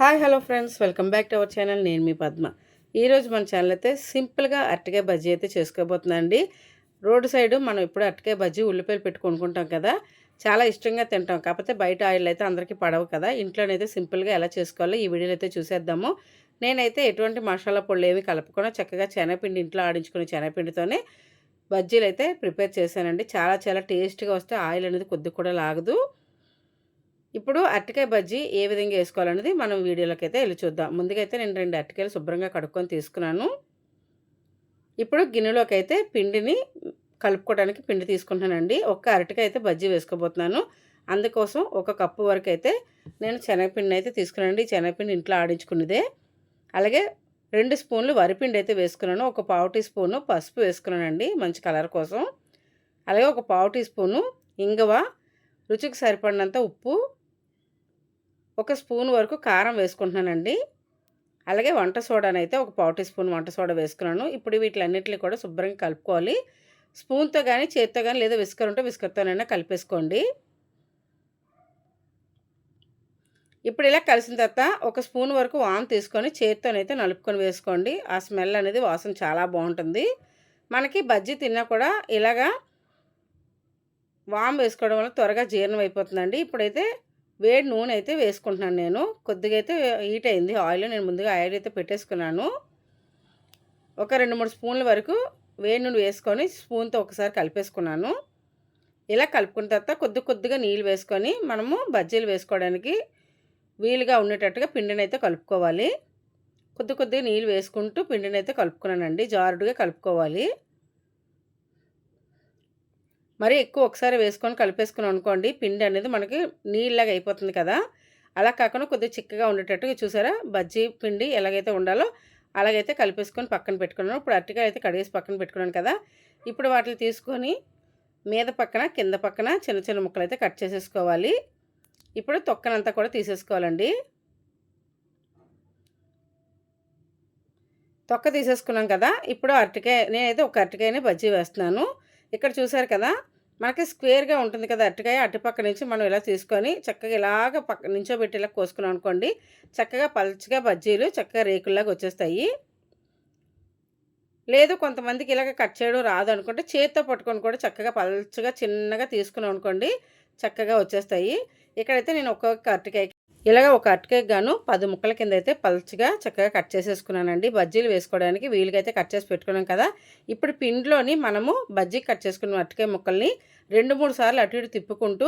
Hi hello friends, welcome back to our channel. నేను మీ పద్మ. ఈరోజు మన ఛానల్ అయితే సింపుల్గా అరటికాయ బజ్జీ అయితే చేసుకోబోతున్నానండి. రోడ్డు సైడు మనం ఇప్పుడు అరటికాయ బజ్జీ ఉల్లిపాయలు పెట్టి కొనుక్కుంటాం కదా, చాలా ఇష్టంగా తింటాం. కాకపోతే బయట ఆయిల్ అయితే అందరికీ పడవు కదా. ఇంట్లోనైతే సింపుల్గా ఎలా చేసుకోవాలో ఈ వీడియోలో అయితే చూసేద్దాము. నేనైతే ఎటువంటి మసాలా పొడులు ఏమి కలపకుండా చక్కగా శనగపిండి ఇంట్లో ఆడించుకునే శనగపిండితోనే బజ్జీలు అయితే ప్రిపేర్ చేశానండి. చాలా చాలా టేస్ట్గా వస్తే ఆయిల్ అనేది కొద్దిగా కూడా లాగదు. ఇప్పుడు అరటికాయ బజ్జీ ఏ విధంగా వేసుకోవాలనేది మనం వీడియోలోకి అయితే వెళ్ళి చూద్దాం. ముందుగా అయితే నేను 2 అరటికాయలు శుభ్రంగా కడుక్కొని తీసుకున్నాను. ఇప్పుడు గిన్నెలోకి అయితే పిండిని కలుపుకోవడానికి పిండి తీసుకుంటున్నానండి. ఒక్క అరటికాయ అయితే బజ్జీ వేసుకోబోతున్నాను. అందుకోసం ఒక కప్పు వరకు అయితే నేను శనగపిండిని అయితే తీసుకున్నానండి. శనగపిండి ఇంట్లో ఆడించుకున్నదే. అలాగే 2 స్పూన్లు వరిపిండి అయితే వేసుకున్నాను. ఒక పావు టీ స్పూను పసుపు వేసుకున్నానండి మంచి కలర్ కోసం. అలాగే ఒక పావు టీ స్పూను ఇంగువ, రుచికి సరిపడినంత ఉప్పు, ఒక స్పూన్ వరకు కారం వేసుకుంటున్నానండి. అలాగే వంట సోడానైతే ఒక పావు టీ స్పూన్ వంట సోడా వేసుకున్నాను. ఇప్పుడు వీటిలన్నిటిని కూడా శుభ్రంగా కలుపుకోవాలి. స్పూన్తో కానీ చేత్తో కానీ లేదా విస్కర్ ఉంటే విస్కర్తోనైనా కలిపేసుకోండి. ఇప్పుడు ఇలా కలిసిన తర్వాత ఒక స్పూన్ వరకు వాము తీసుకొని చేత్తోనైతే నలుపుకొని వేసుకోండి. ఆ స్మెల్ అనేది వాసన చాలా బాగుంటుంది. మనకి బజ్జీ తిన్నా కూడా ఇలాగా వాము వేసుకోవడం వల్ల త్వరగా జీర్ణం అయిపోతుందండి. ఇప్పుడైతే వేడి నూనె అయితే వేసుకుంటున్నాను నేను. కొద్దిగా అయితే హీట్ అయింది ఆయిల్. నేను ముందుగా ఆయిల్ అయితే పెట్టేసుకున్నాను. ఒక 2-3 స్పూన్ల వరకు వేడి నూనె వేసుకొని స్పూన్తో ఒకసారి కలిపేసుకున్నాను. ఇలా కలుపుకున్న తర్వాత కొద్దిగా నీళ్ళు వేసుకొని మనము బజ్జీలు వేసుకోవడానికి వీలుగా ఉండేటట్టుగా పిండిని అయితే కలుపుకోవాలి. కొద్దిగా నీళ్ళు వేసుకుంటూ పిండిని అయితే కలుపుకున్నానండి. జారుడుగా కలుపుకోవాలి. మరి ఎక్కువ ఒకసారి వేసుకొని కలిపేసుకుని అనుకోండి, పిండి అనేది మనకి నీళ్ళలాగా అయిపోతుంది కదా. అలా కాకుండా కొద్దిగా చిక్కగా ఉండేటట్టుగా చూసారా, బజ్జీ పిండి ఎలాగైతే ఉండాలో అలాగైతే కలిపేసుకొని పక్కన పెట్టుకున్నాను. ఇప్పుడు అరటికాయ అయితే కడిగేసి పక్కన పెట్టుకున్నాను కదా. ఇప్పుడు వాటిని తీసుకొని మీద పక్కన కింద పక్కన చిన్న చిన్న ముక్కలు అయితే కట్ చేసేసుకోవాలి. ఇప్పుడు తొక్కనంతా కూడా తీసేసుకోవాలండి. తొక్క తీసేసుకున్నాం కదా. ఇప్పుడు అరటికాయ నేనైతే ఒక అరటికాయని బజ్జీ వేస్తున్నాను. ఇక్కడ చూసారు కదా, మనకి స్క్వేర్గా ఉంటుంది కదా అరటికాయ. అటుపక్క నుంచి మనం ఇలా తీసుకొని చక్కగా ఇలాగ నించోబెట్టి ఇలా కోసుకున్నాం అనుకోండి, చక్కగా పల్చగా బజ్జీలు చక్కగా రేకుల్లాగా వచ్చేస్తాయి. లేదు కొంతమందికి ఇలాగ కట్ చేయడం రాదు అనుకుంటే చేత్తో పట్టుకొని కూడా చక్కగా పల్చగా చిన్నగా తీసుకున్నాం అనుకోండి, చక్కగా వచ్చేస్తాయి. ఇక్కడైతే నేను ఒక్కొక్క అరటికాయకి ఇలాగ ఒక అరటికాయకి గాను 10 ముక్కల కింద అయితే పల్చగా చక్కగా కట్ చేసేసుకున్నానండి. బజ్జీలు వేసుకోవడానికి వీలుగా అయితే కట్ చేసి పెట్టుకున్నాం కదా. ఇప్పుడు పిండిలోని మనము బజ్జీ కట్ చేసుకున్న అరటికాయ ముక్కల్ని 2-3 సార్లు అటు ఇటు తిప్పుకుంటూ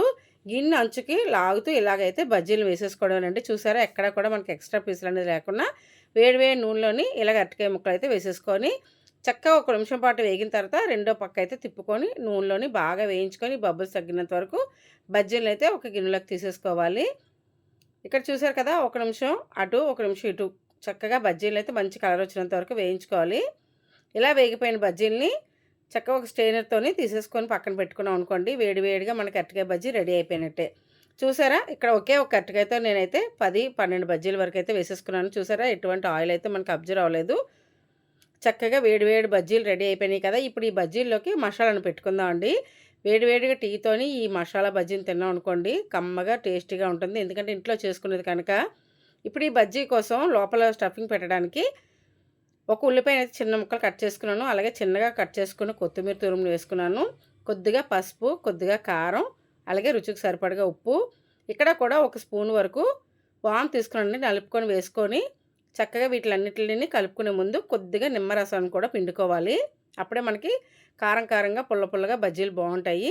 గిన్నె అంచుకి లాగుతూ ఇలాగైతే బజ్జీలు వేసేసుకోవడం అండి. చూసారా, ఎక్కడ కూడా మనకి ఎక్స్ట్రా పీసులు అనేది లేకుండా వేడి వేడి నూనెలోని ఇలాగ అరటికాయ ముక్కలు అయితే వేసేసుకొని చక్కగా ఒక నిమిషం పాటు వేగిన తర్వాత రెండో పక్క అయితే తిప్పుకొని నూనెలోని బాగా వేయించుకొని బబుల్స్ తగ్గినంత వరకు బజ్జీలు అయితే ఒక గిన్నెలోకి తీసేసుకోవాలి. ఇక్కడ చూసారు కదా, ఒక నిమిషం అటు ఒక నిమిషం ఇటు చక్కగా బజ్జీలు అయితే మంచి కలర్ వచ్చినంత వరకు వేయించుకోవాలి. ఇలా వేగిపోయిన బజ్జీలని చక్కగా ఒక స్ట్రైనర్తోని తీసేసుకొని పక్కన పెట్టుకున్నాం అనుకోండి, వేడివేడిగా మనకి అరటికాయ బజ్జీ రెడీ అయిపోయినట్టే. చూసారా, ఇక్కడ ఒకే ఒక అరటికాయతో నేనైతే 10-12 బజ్జీల వరకు అయితే వేసేసుకున్నాను. చూసారా, ఎటువంటి ఆయిల్ అయితే మనకు అబ్జర్వ్ అవ్వలేదు. చక్కగా వేడివేడి బజ్జీలు రెడీ అయిపోయినాయి కదా. ఇప్పుడు ఈ బజ్జీల్లోకి మసాలాను పెట్టుకుందాం అండి. వేడివేడిగా టీతోని ఈ మసాలా బజ్జీని తిన్నాం అనుకోండి, కమ్మగా టేస్టీగా ఉంటుంది. ఎందుకంటే ఇంట్లో చేసుకునేది కనుక. ఇప్పుడు ఈ బజ్జీ కోసం లోపల స్టఫింగ్ పెట్టడానికి ఒక ఉల్లిపాయ అయితే చిన్న ముక్కలు కట్ చేసుకున్నాను. అలాగే చిన్నగా కట్ చేసుకుని కొత్తిమీర తురుములు వేసుకున్నాను. కొద్దిగా పసుపు, కొద్దిగా కారం, అలాగే రుచికి సరిపడగా ఉప్పు. ఇక్కడ కూడా ఒక స్పూన్ వరకు వాము తీసుకున్నాను. నలుపుకొని వేసుకొని చక్కగా వీటిలన్నిటిని కలుపుకునే ముందు కొద్దిగా నిమ్మరసాన్ని కూడా పిండుకోవాలి. అప్పుడే మనకి కారం కారంగా పుల్ల పుల్లగా బజ్జీలు బాగుంటాయి.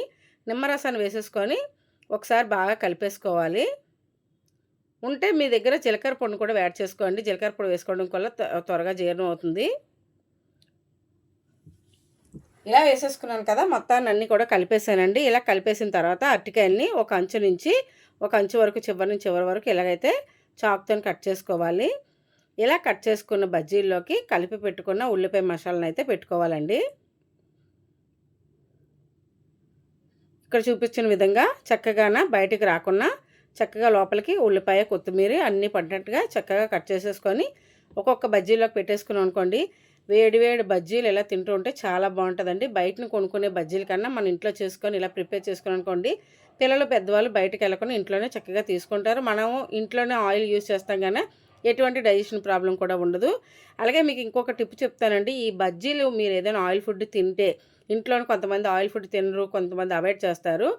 నిమ్మరసాన్ని వేసేసుకొని ఒకసారి బాగా కలిపేసుకోవాలి. ఉంటే మీ దగ్గర జీలకర్ర పొడిని కూడా యాడ్ చేసుకోండి. జీలకర్ర పొడి వేసుకోవడం వల్ల త్వరగా జీర్ణం అవుతుంది. ఇలా వేసేసుకున్నాను కదా, మొత్తాన్ని అన్నీ కూడా కలిపేసానండి. ఇలా కలిపేసిన తర్వాత అరటికాయల్ని ఒక అంచు నుంచి ఒక అంచు వరకు చివరి నుంచి చివరి వరకు ఇలాగైతే చాకుతో కట్ చేసుకోవాలి. ఇలా కట్ చేసుకున్న బజ్జీల్లోకి కలిపి పెట్టుకున్న ఉల్లిపాయ మసాలాను అయితే పెట్టుకోవాలండి. ఇక్కడ చూపించిన విధంగా చక్కగాన బయటికి రాకుండా చక్కగా లోపలికి ఉల్లిపాయ, కొత్తిమీర అన్నీ పడినట్టుగా చక్కగా కట్ చేసేసుకొని ఒక్కొక్క బజ్జీలోకి పెట్టేసుకున్నాం అనుకోండి, వేడి వేడి బజ్జీలు ఇలా తింటూ ఉంటే చాలా బాగుంటుందండి. బయటను కొనుక్కునే బజ్జీల కన్నా మన ఇంట్లో చేసుకొని ఇలా ప్రిపేర్ చేసుకుని అనుకోండి, పిల్లలు పెద్దవాళ్ళు బయటకు వెళ్ళకుండా ఇంట్లోనే చక్కగా తీసుకుంటారు. మనము ఇంట్లోనే ఆయిల్ యూజ్ చేస్తాం కానీ ఎటువంటి డైజెషన్ ప్రాబ్లం కూడా ఉండదు. అలాగే మీకు ఇంకొక టిప్ చెప్తానండి. ఈ బజ్జీలు మీరు ఏదైనా ఆయిల్ ఫుడ్ తింటే, ఇంట్లోనే కొంతమంది ఆయిల్ ఫుడ్ తినరు, కొంతమంది అవాయిడ్ చేస్తారు.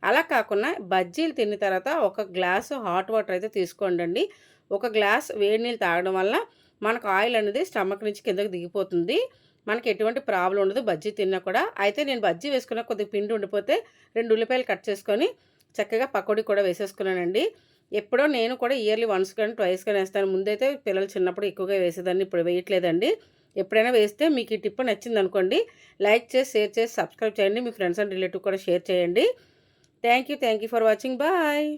అలా కాకుండా బజ్జీలు తిన్న తర్వాత ఒక గ్లాసు హాట్ వాటర్ అయితే తీసుకోండండి. ఒక గ్లాస్ వేడి నీళ్ళు తాగడం వల్ల మనకు ఆయిల్ అనేది స్టమక్ నుంచి కిందకి దిగిపోతుంది. మనకి ఎటువంటి ప్రాబ్లం ఉండదు బజ్జీ తిన్నా కూడా. అయితే నేను బజ్జీ వేసుకున్న కొద్దిగా పిండి ఉండిపోతే 2 ఉల్లిపాయలు కట్ చేసుకొని చక్కగా పకోడీ కూడా వేసేసుకున్నానండి. ఎప్పుడో నేను కూడా ఇయర్లీ వన్స్ కానీ, ట్వైస్ కానీ వేస్తాను. ముందైతే పిల్లలు చిన్నప్పుడు ఎక్కువగా వేసేదాన్ని. ఇప్పుడు వేయట్లేదండి. ఎప్పుడైనా వేస్తే మీకు ఈ టిప్ నచ్చిందనుకోండి, లైక్ చేసి, షేర్ చేసి, సబ్స్క్రైబ్ చేయండి. మీ ఫ్రెండ్స్ అండ్ రిలేటివ్ కూడా షేర్ చేయండి. Thank you for watching. Bye.